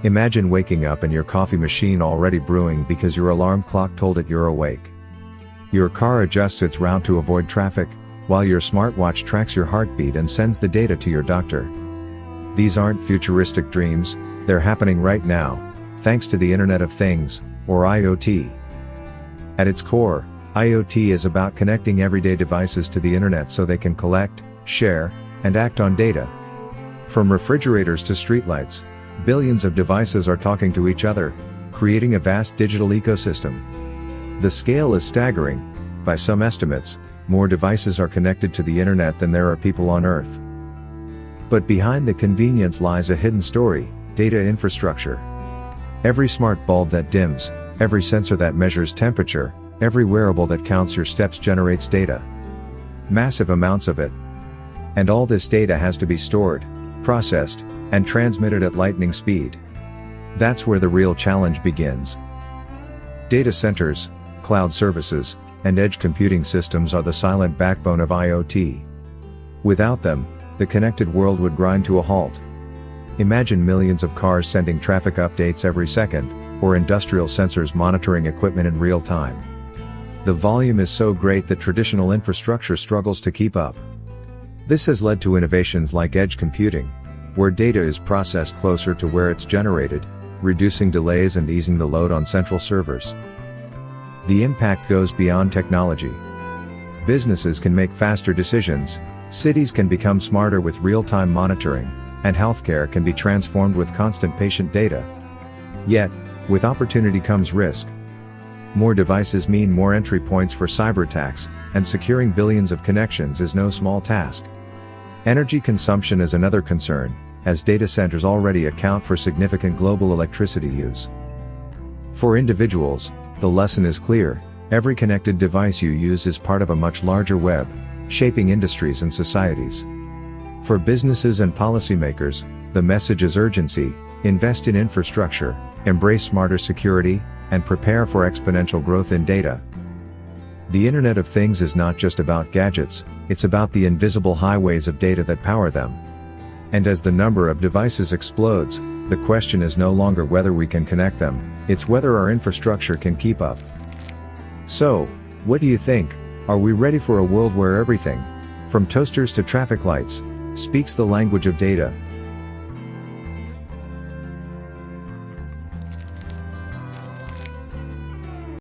Imagine waking up and your coffee machine already brewing because your alarm clock told it you're awake. Your car adjusts its route to avoid traffic, while your smartwatch tracks your heartbeat and sends the data to your doctor. These aren't futuristic dreams, they're happening right now, thanks to the Internet of Things, or IoT. At its core, IoT is about connecting everyday devices to the internet so they can collect, share, and act on data. From refrigerators to streetlights, billions of devices are talking to each other, creating a vast digital ecosystem. The scale is staggering. By some estimates, more devices are connected to the internet than there are people on Earth. But behind the convenience lies a hidden story: data infrastructure. Every smart bulb that dims, every sensor that measures temperature, every wearable that counts your steps generates data. Massive amounts of it. And all this data has to be stored, processed, and transmitted at lightning speed. That's where the real challenge begins. Data centers, cloud services, and edge computing systems are the silent backbone of IoT. Without them, the connected world would grind to a halt. Imagine millions of cars sending traffic updates every second, or industrial sensors monitoring equipment in real time. The volume is so great that traditional infrastructure struggles to keep up. This has led to innovations like edge computing, where data is processed closer to where it's generated, reducing delays and easing the load on central servers. The impact goes beyond technology. Businesses can make faster decisions, cities can become smarter with real-time monitoring, and healthcare can be transformed with constant patient data. Yet, with opportunity comes risk. More devices mean more entry points for cyber attacks, and securing billions of connections is no small task. Energy consumption is another concern, as data centers already account for significant global electricity use. For individuals, the lesson is clear: every connected device you use is part of a much larger web, shaping industries and societies. For businesses and policymakers, the message is urgency: invest in infrastructure, embrace smarter security, and prepare for exponential growth in data. The Internet of Things is not just about gadgets, it's about the invisible highways of data that power them. And as the number of devices explodes, the question is no longer whether we can connect them, it's whether our infrastructure can keep up. So, what do you think? Are we ready for a world where everything, from toasters to traffic lights, speaks the language of data?